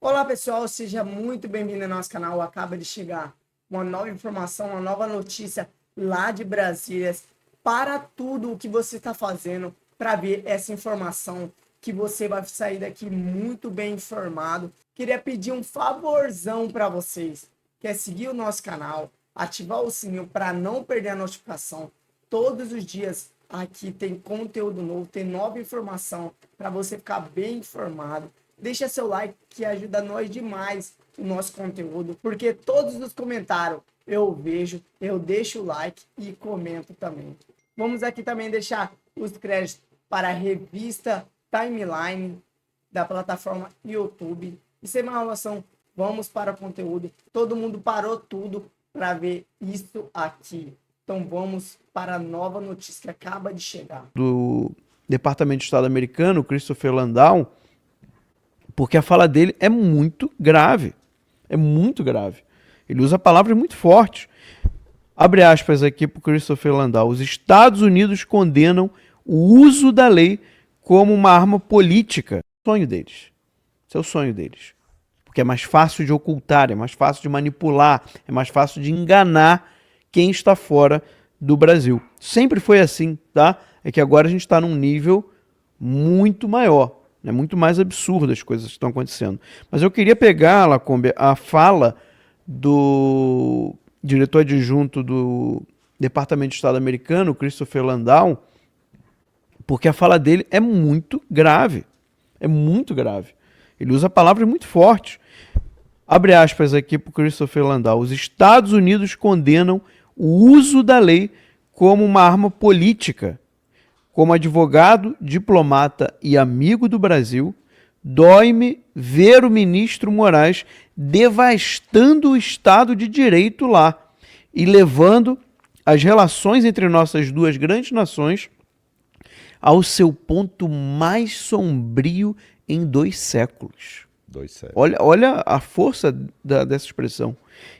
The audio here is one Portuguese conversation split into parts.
Olá pessoal, seja muito bem-vindo ao nosso canal. Acaba de chegar uma nova informação, uma nova notícia lá de Brasília. Para tudo o que você está fazendo para ver essa informação, que você vai sair daqui muito bem informado. Queria pedir um favorzão para vocês, que é seguir o nosso canal, ativar o sininho para não perder a notificação. Todos os dias aqui tem conteúdo novo, tem nova informação para você ficar bem informado. Deixa seu like que ajuda nós demais o nosso conteúdo, porque todos os comentários eu vejo, eu deixo o like e comento também. Vamos aqui também deixar os créditos para a revista Timeline da plataforma YouTube. E sem mais enrolação, vamos para o conteúdo. Todo mundo parou tudo para ver isso aqui. Então vamos para a nova notícia que acaba de chegar. Do Departamento de Estado americano, Christopher Landau, porque a fala dele é muito grave. É muito grave. Ele usa palavras muito fortes. Abre aspas aqui para o Christopher Landau. Os Estados Unidos condenam o uso da lei como uma arma política. É o sonho deles. Esse é o sonho deles. Porque é mais fácil de ocultar, é mais fácil de manipular, é mais fácil de enganar quem está fora do Brasil. Sempre foi assim, tá? É que agora a gente está num nível muito maior. É muito mais absurdo as coisas que estão acontecendo. Mas eu queria pegar, Lacombe, a fala do diretor adjunto do Departamento de Estado americano, Christopher Landau, porque a fala dele é muito grave. É muito grave. Ele usa palavras muito fortes. Abre aspas aqui para o Christopher Landau. Os Estados Unidos condenam o uso da lei como uma arma política. Como advogado, diplomata e amigo do Brasil, dói-me ver o ministro Moraes devastando o Estado de Direito lá e levando as relações entre nossas duas grandes nações ao seu ponto mais sombrio em 2 séculos. 2 séculos. Olha a força dessa expressão.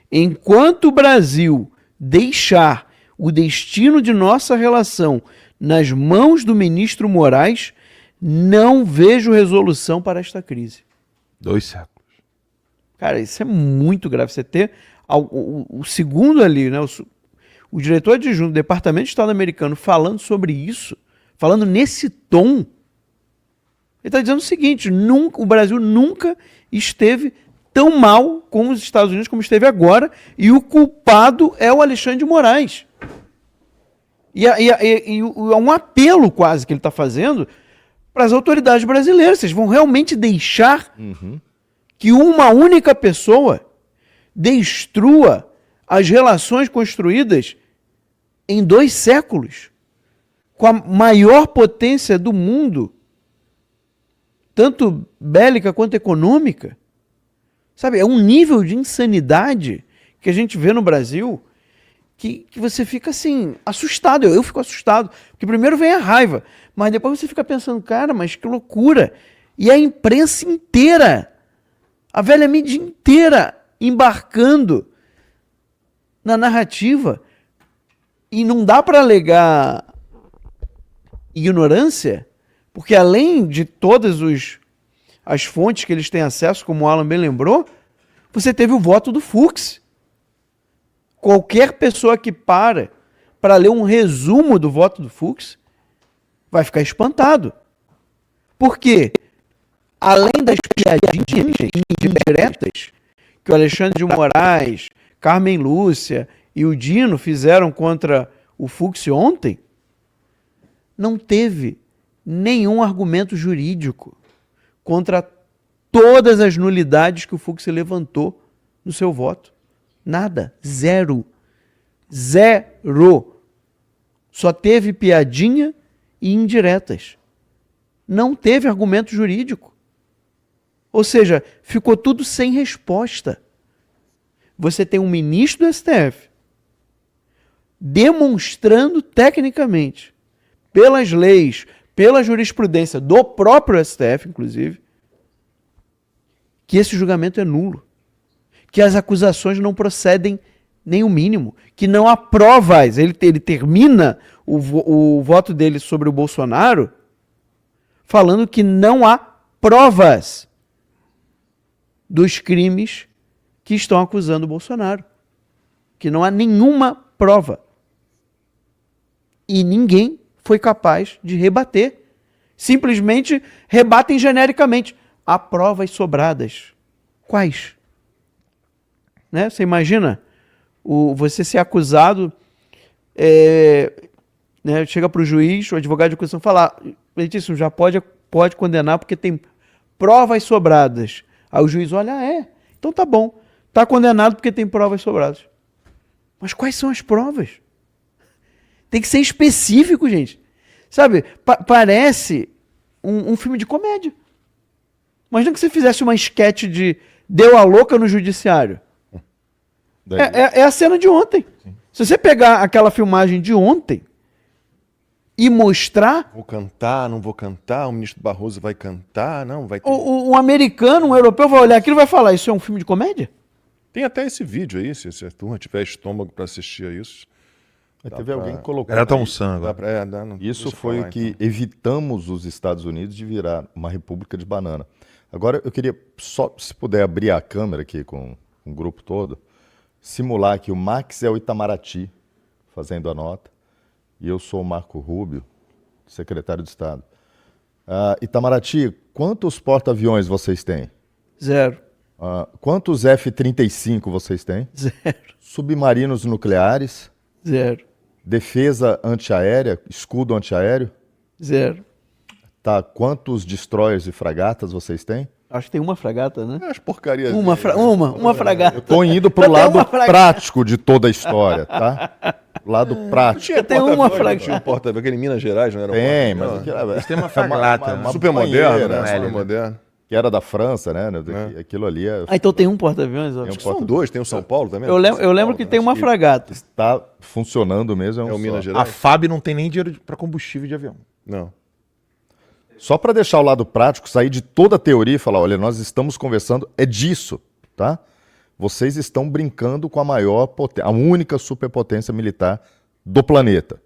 Enquanto o Brasil deixar o destino de nossa relação nas mãos do ministro Moraes, não vejo resolução para esta crise. 2 séculos. Cara, isso é muito grave. Você ter o segundo ali, né, o diretor adjunto do Departamento de Estado americano falando sobre isso, falando nesse tom, ele está dizendo o seguinte: o Brasil nunca esteve tão mal com os Estados Unidos como esteve agora, e o culpado é o Alexandre de Moraes. E um apelo quase que ele está fazendo para as autoridades brasileiras. Vocês vão realmente deixar que uma única pessoa destrua as relações construídas em 2 séculos com a maior potência do mundo, tanto bélica quanto econômica? Sabe, é um nível de insanidade que a gente vê no Brasil que você fica assim, assustado. Eu fico assustado, porque primeiro vem a raiva, mas depois você fica pensando, cara, mas que loucura. E a imprensa inteira, a velha mídia inteira embarcando na narrativa. E não dá para alegar ignorância, porque além de todas as fontes que eles têm acesso, como o Alan bem lembrou, você teve o voto do Fux. Qualquer pessoa que para ler um resumo do voto do Fux vai ficar espantado. Por quê? Além das piadinhas indiretas que o Alexandre de Moraes, Carmen Lúcia e o Dino fizeram contra o Fux ontem, não teve nenhum argumento jurídico contra todas as nulidades que o Fux levantou no seu voto. Nada. Zero. Só teve piadinha e indiretas. Não teve argumento jurídico. Ou seja, ficou tudo sem resposta. Você tem um ministro do STF demonstrando tecnicamente, pelas leis, pela jurisprudência do próprio STF, inclusive, que esse julgamento é nulo. Que as acusações não procedem nem o mínimo, que não há provas. Ele termina o voto dele sobre o Bolsonaro falando que não há provas dos crimes que estão acusando o Bolsonaro. Que não há nenhuma prova. E ninguém foi capaz de rebater. Simplesmente rebatem genericamente. Há provas sobradas. Quais? Né? Você imagina você ser acusado, né? Chega para o juiz, o advogado de acusação falar, Meritíssimo, já pode condenar porque tem provas sobradas. Aí o juiz olha, então tá bom, tá condenado porque tem provas sobradas. Mas quais são as provas? Tem que ser específico, gente. Sabe, parece um filme de comédia. Imagina que você fizesse uma esquete de Deu a Louca no Judiciário. É a cena de ontem. Sim. Se você pegar aquela filmagem de ontem e mostrar... Vou cantar, não vou cantar, o ministro Barroso vai cantar, não, vai ter... Um americano, um europeu vai olhar aquilo e vai falar, isso é um filme de comédia? Tem até esse vídeo aí, se a turma tiver estômago para assistir a isso. Teve alguém que colocou... Era tão sangue. Isso foi o que evitamos os Estados Unidos de virar uma república de banana. Agora, eu queria só, se puder, abrir a câmera aqui com o grupo todo, simular que o Max é o Itamaraty, fazendo a nota, e eu sou o Marco Rubio, secretário de Estado. Itamaraty, quantos porta-aviões vocês têm? 0. Quantos F-35 vocês têm? 0. Submarinos nucleares? 0. Defesa antiaérea, escudo antiaéreo? 0. Tá, quantos destroyers e fragatas vocês têm? Acho que tem uma fragata, né? As porcarias. Uma fragata. Eu tô indo pro lado prático de toda a história, tá? Lado prático. Tem uma fragata. Tinha um porta-aviões, aquele em Minas Gerais, não era? Tem, mas tem uma fragata. Super moderno, né? Super moderno. Que era da França, né? Aquilo ali é... Então tem um porta-aviões? Acho que são dois, tem o São Paulo também. Eu lembro que tem uma fragata. Está funcionando mesmo, é o Minas A Gerais. FAB não tem nem dinheiro para combustível de avião. Não. Só para deixar o lado prático, sair de toda a teoria e falar, olha, nós estamos conversando, é disso, tá? Vocês estão brincando com a maior potência, a única superpotência militar do planeta.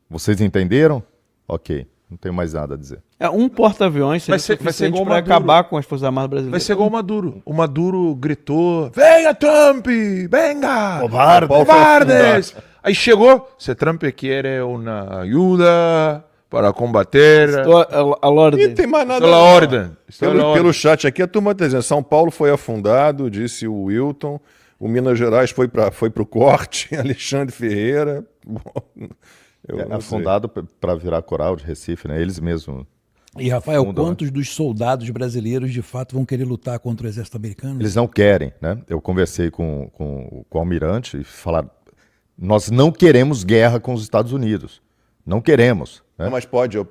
Vocês entenderam? Ok, não tenho mais nada a dizer. Um porta-aviões vai ser igual para acabar com as Forças Armadas brasileiras. Vai ser igual o Maduro. O Maduro gritou, venha Trump, venga, cobardes. Aí chegou, se Trump quer uma ajuda... para combater... a ordem. E tem mais nada. Pelo chat aqui, a turma está dizendo, São Paulo foi afundado, disse o Wilton, o Minas Gerais foi para o corte, Alexandre Ferreira... afundado para virar coral de Recife, né? Eles mesmos. E, Rafael, quantos dos soldados brasileiros de fato vão querer lutar contra o exército americano? Eles não querem, né? Eu conversei com o almirante e falaram, nós não queremos guerra com os Estados Unidos. Não queremos. Né? Não, mas pode, o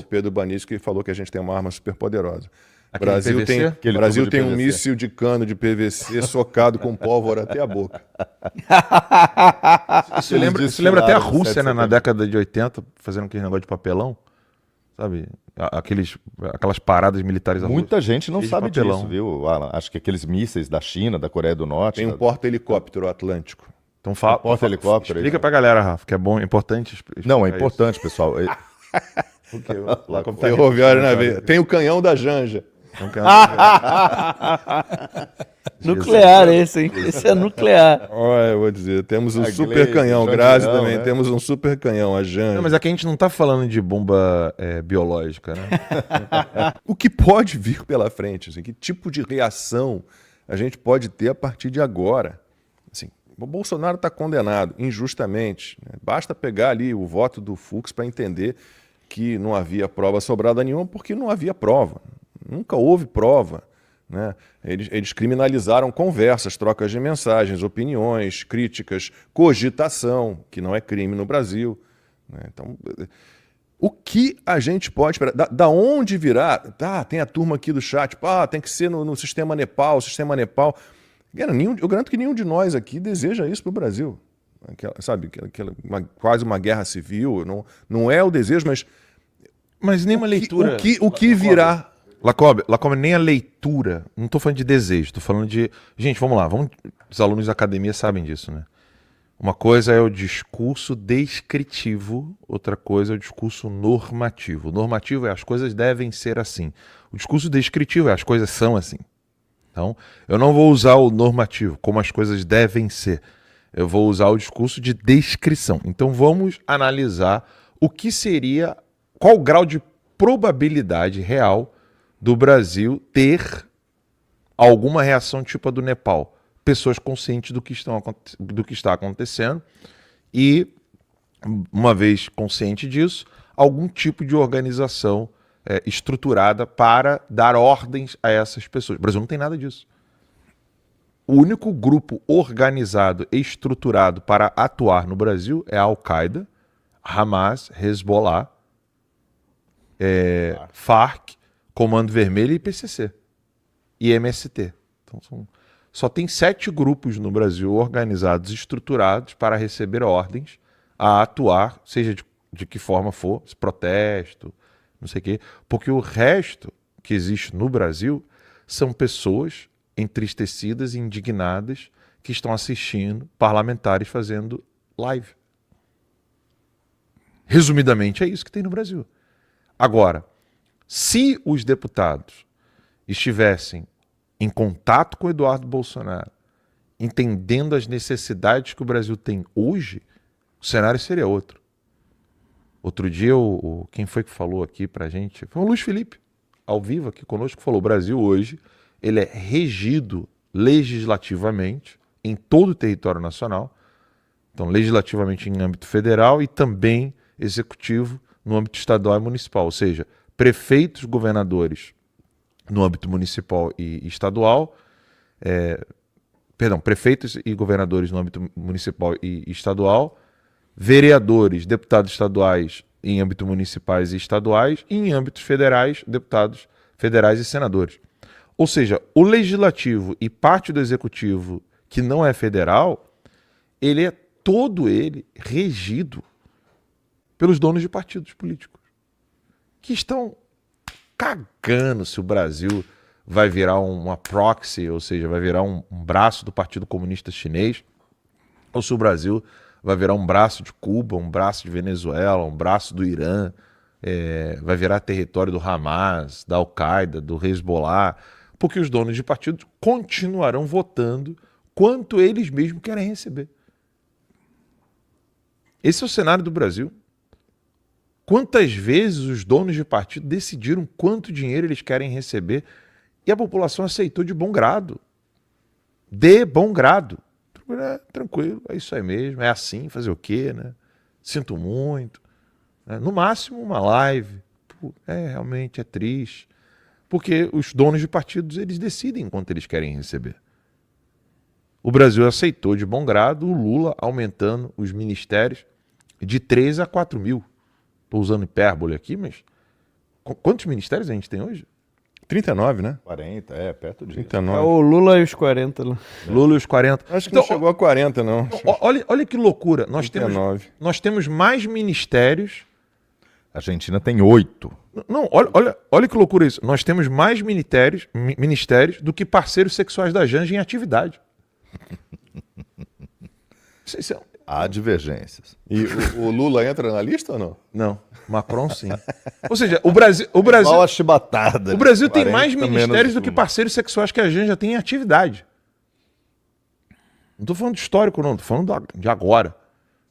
Pedro Banischi falou que a gente tem uma arma super poderosa. O Brasil tem um míssil de cano de PVC socado com pólvora até a boca. Isso lembra até a Rússia, né, na década de 80, fazendo aquele negócio de papelão. Sabe? Aquelas paradas militares. Muita gente não sabe disso, viu, Alan? Acho que aqueles mísseis da China, da Coreia do Norte... Tem um porta-helicóptero atlântico. Então porta-helicóptero. Explica pra galera, Rafa, que é bom, é importante. Não, é importante, pessoal. Ferroviário na veia. Tem o canhão da Janja. Nuclear esse, hein? Esse é nuclear. Olha, eu vou dizer, temos um super canhão. Grazi também, tem um super canhão, a Janja. Não, mas aqui a gente não tá falando de bomba biológica, né? O que pode vir pela frente, assim, que tipo de reação a gente pode ter a partir de agora? Assim, o Bolsonaro está condenado injustamente. Né? Basta pegar ali o voto do Fux para entender que não havia prova sobrada nenhuma, porque não havia prova. Nunca houve prova. Né? Eles criminalizaram conversas, trocas de mensagens, opiniões, críticas, cogitação, que não é crime no Brasil. Né? Então, o que a gente pode esperar? Da onde virá? Tem a turma aqui do chat, tem que ser no sistema Nepal, Eu garanto que nenhum de nós aqui deseja isso para o Brasil. Quase uma guerra civil. Não é o desejo, mas nem uma leitura. O que virá? Lacombe, nem a leitura. Não estou falando de desejo, estou falando de... Gente, vamos lá. Os alunos da academia sabem disso, né? Uma coisa é o discurso descritivo, outra coisa é o discurso normativo. O normativo é as coisas devem ser assim. O discurso descritivo é as coisas são assim. Então, eu não vou usar o normativo, como as coisas devem ser. Eu vou usar o discurso de descrição. Então, vamos analisar o que seria, qual o grau de probabilidade real do Brasil ter alguma reação tipo a do Nepal. Pessoas conscientes do que está acontecendo e, uma vez consciente disso, algum tipo de organização estruturada para dar ordens a essas pessoas. O Brasil não tem nada disso. O único grupo organizado e estruturado para atuar no Brasil é a Al-Qaeda, Hamas, Hezbollah, Farc, Comando Vermelho e PCC. E MST. Então, só tem 7 grupos no Brasil organizados, estruturados para receber ordens a atuar, seja de que forma for, protesto, não sei o quê, porque o resto que existe no Brasil são pessoas entristecidas e indignadas que estão assistindo parlamentares fazendo live. Resumidamente, é isso que tem no Brasil. Agora, se os deputados estivessem em contato com o Eduardo Bolsonaro, entendendo as necessidades que o Brasil tem hoje, o cenário seria outro. Outro dia, quem foi que falou aqui pra gente? Foi o Luiz Felipe, ao vivo aqui conosco, falou: o Brasil hoje ele é regido legislativamente em todo o território nacional, então legislativamente em âmbito federal e também executivo no âmbito estadual e municipal, ou seja, prefeitos, governadores no âmbito municipal e estadual, prefeitos e governadores no âmbito municipal e estadual, vereadores, deputados estaduais em âmbito municipais e estaduais, e em âmbitos federais, deputados federais e senadores. Ou seja, o legislativo e parte do executivo que não é federal, ele é todo ele regido pelos donos de partidos políticos, que estão cagando se o Brasil vai virar uma proxy, ou seja, vai virar um braço do Partido Comunista Chinês, ou se o Brasil vai virar um braço de Cuba, um braço de Venezuela, um braço do Irã, vai virar território do Hamas, da Al-Qaeda, do Hezbollah, porque os donos de partidos continuarão votando quanto eles mesmos querem receber. Esse é o cenário do Brasil. Quantas vezes os donos de partido decidiram quanto dinheiro eles querem receber e a população aceitou de bom grado. De bom grado. Tranquilo, é isso aí mesmo, é assim, fazer o quê, né? Sinto muito. No máximo uma live. Realmente é triste. Porque os donos de partidos, eles decidem quanto eles querem receber. O Brasil aceitou de bom grado o Lula aumentando os ministérios de 3 a 4 mil. Estou usando hipérbole aqui, mas quantos ministérios a gente tem hoje? 39, né? 40, perto disso. 39. É o Lula e os 40 lá. Lula e os 40. Acho que não chegou a 40, não. Olha que loucura. Nós 39. nós temos mais ministérios. A Argentina tem 8. Não, olha que loucura isso. Nós temos mais ministérios do que parceiros sexuais da Janja em atividade. Há divergências. E o Lula entra na lista ou não? Não, Macron sim. Ou seja, o Brasil Igual a chibatada. o Brasil tem 40 mais ministérios menos do que uma. parceiros sexuais que a Janja tem em atividade. Não estou falando de histórico, não. Estou falando de agora.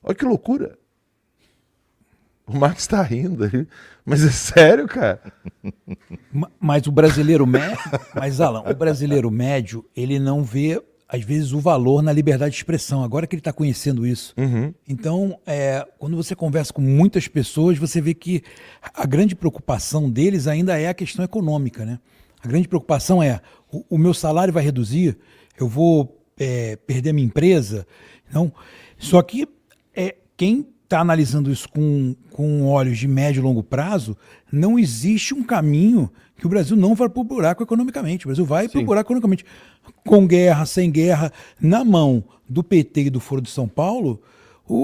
Olha que loucura. O Marcos está rindo aí. Mas é sério, cara. Mas o brasileiro médio, Alan, o brasileiro médio, ele não vê, às vezes, o valor na liberdade de expressão. Agora que ele está conhecendo isso. Então, quando você conversa com muitas pessoas, você vê que a grande preocupação deles ainda é a questão econômica, né? A grande preocupação é, o meu salário vai reduzir, eu vou perder a minha empresa. Não. Só que quem está analisando isso com olhos de médio e longo prazo, não existe um caminho que o Brasil não vai para o buraco economicamente. O Brasil vai para o buraco economicamente. Com guerra, sem guerra, na mão do PT e do Foro de São Paulo,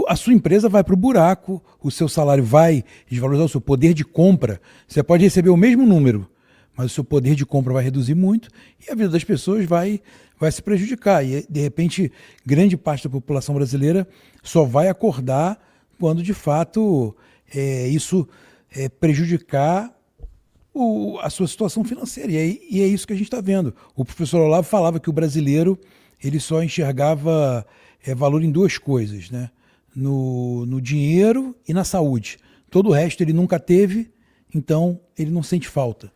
a sua empresa vai para o buraco, o seu salário vai desvalorizar, o seu poder de compra. Você pode receber o mesmo número, mas o seu poder de compra vai reduzir muito e a vida das pessoas vai se prejudicar. E, de repente, grande parte da população brasileira só vai acordar quando, de fato, isso prejudicar a sua situação financeira. E é isso que a gente está vendo. O professor Olavo falava que o brasileiro ele só enxergava valor em duas coisas, né? No dinheiro e na saúde. Todo o resto ele nunca teve, então ele não sente falta.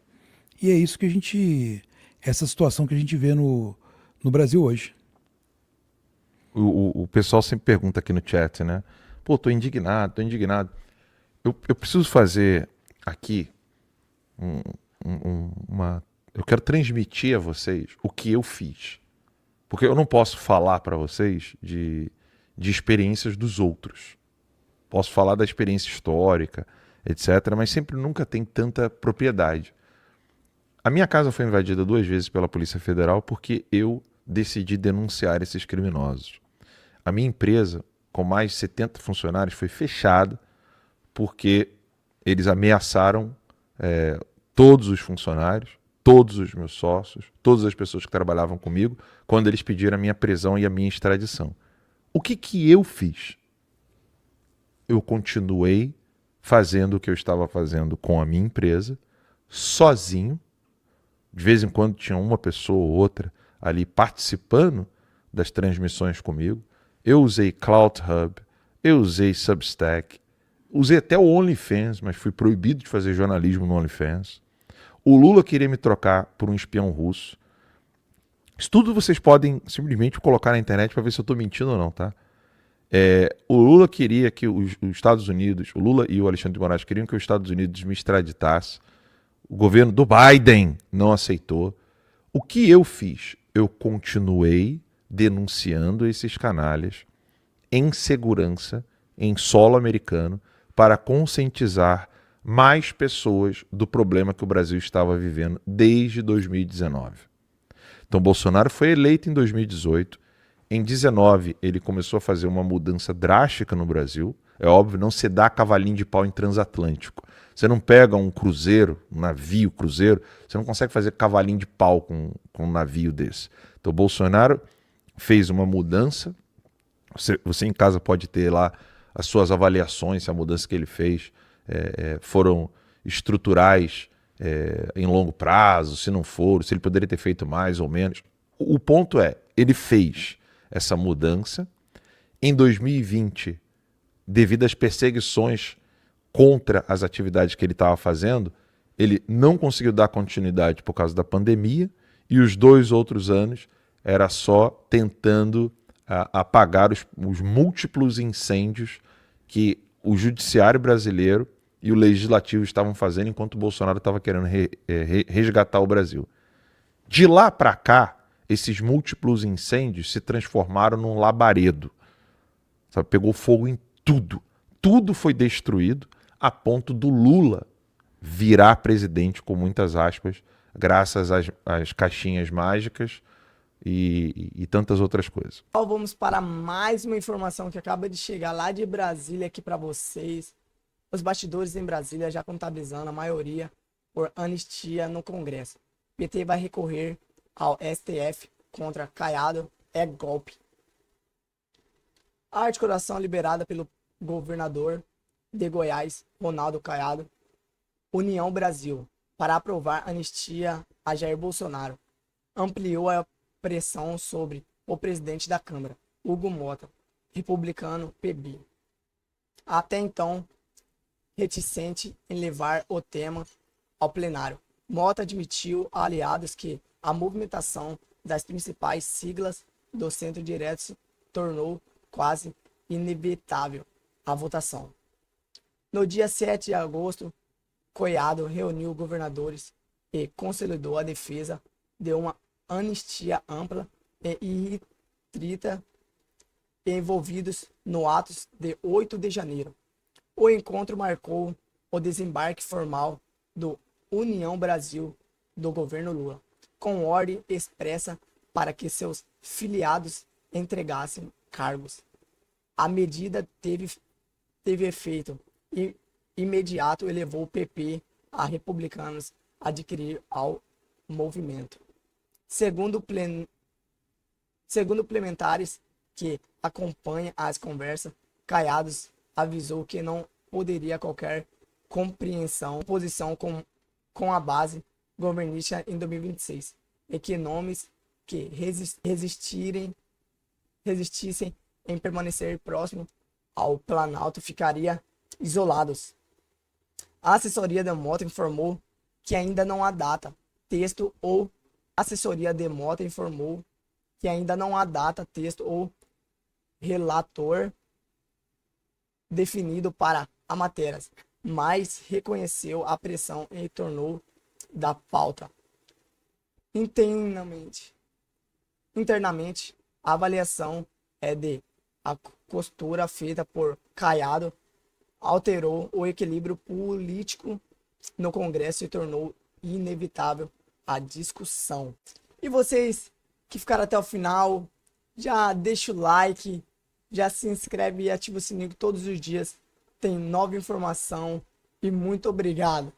E é isso que essa situação que a gente vê no Brasil hoje. O pessoal sempre pergunta aqui no chat, né? Pô, tô indignado. Eu preciso fazer aqui eu quero transmitir a vocês o que eu fiz. Porque eu não posso falar para vocês de experiências dos outros. Posso falar da experiência histórica, etc., mas sempre nunca tem tanta propriedade. A minha casa foi invadida 2 vezes pela Polícia Federal porque eu decidi denunciar esses criminosos. A minha empresa, com mais de 70 funcionários, foi fechada porque eles ameaçaram todos os funcionários, todos os meus sócios, todas as pessoas que trabalhavam comigo, quando eles pediram a minha prisão e a minha extradição. O que eu fiz? Eu continuei fazendo o que eu estava fazendo com a minha empresa, sozinho. De vez em quando tinha uma pessoa ou outra ali participando das transmissões comigo. Eu usei CloutHub, eu usei Substack, usei até o OnlyFans, mas fui proibido de fazer jornalismo no OnlyFans. O Lula queria me trocar por um espião russo. Isso tudo vocês podem simplesmente colocar na internet para ver se eu estou mentindo ou não, tá? O Lula queria que os Estados Unidos, o Lula e o Alexandre de Moraes queriam que os Estados Unidos me extraditasse. O governo do Biden não aceitou. O que eu fiz? Eu continuei denunciando esses canalhas em segurança, em solo americano, para conscientizar mais pessoas do problema que o Brasil estava vivendo desde 2019. Então, Bolsonaro foi eleito em 2018. Em 2019, ele começou a fazer uma mudança drástica no Brasil. É óbvio, não se dá cavalinho de pau em transatlântico. Você não pega um cruzeiro, um navio cruzeiro, você não consegue fazer cavalinho de pau com um navio desse. Então, Bolsonaro fez uma mudança. Você em casa pode ter lá as suas avaliações, se a mudança que ele fez foram estruturais em longo prazo, se não foram, se ele poderia ter feito mais ou menos. O ponto é, ele fez essa mudança. Em 2020, devido às perseguições contra as atividades que ele estava fazendo, ele não conseguiu dar continuidade por causa da pandemia, e os 2 outros anos era só tentando apagar os múltiplos incêndios que o judiciário brasileiro e o legislativo estavam fazendo enquanto o Bolsonaro estava querendo resgatar o Brasil. De lá para cá, esses múltiplos incêndios se transformaram num labaredo. Sabe? Pegou fogo em tudo. Tudo foi destruído a ponto do Lula virar presidente, com muitas aspas, graças às caixinhas mágicas e tantas outras coisas. Vamos para mais uma informação que acaba de chegar lá de Brasília aqui para vocês. Os bastidores em Brasília já contabilizando a maioria por anistia no Congresso. PT vai recorrer ao STF contra Caiado é golpe. A articulação liberada pelo governador de Goiás, Ronaldo Caiado, União Brasil, para aprovar anistia a Jair Bolsonaro, ampliou a pressão sobre o presidente da Câmara, Hugo Mota, republicano PB. Até então, reticente em levar o tema ao plenário, Mota admitiu a aliados que a movimentação das principais siglas do centro-direita tornou quase inevitável a votação. No dia 7 de agosto, Caiado reuniu governadores e consolidou a defesa de uma anistia ampla e irrestrita envolvidos no atos de 8 de janeiro. O encontro marcou o desembarque formal do União Brasil do governo Lula, com ordem expressa para que seus filiados entregassem cargos. A medida teve efeito imediato e levou o PP a republicanos a adquirir ao movimento. Segundo parlamentares que acompanham as conversas, Caiado avisou que não poderia qualquer compreensão, posição com a base governista em 2026, e que nomes que resistissem em permanecer próximo ao Planalto ficariam isolados. A assessoria da Mota informou que ainda não há data, texto ou relator definido para a matéria, mas reconheceu a pressão em torno da pauta. Internamente, a avaliação é de a costura feita por Caiado alterou o equilíbrio político no Congresso e tornou inevitável a discussão. E vocês que ficaram até o final, já deixa o like, já se inscreve e ativa o sininho, que todos os dias tem nova informação. E muito obrigado.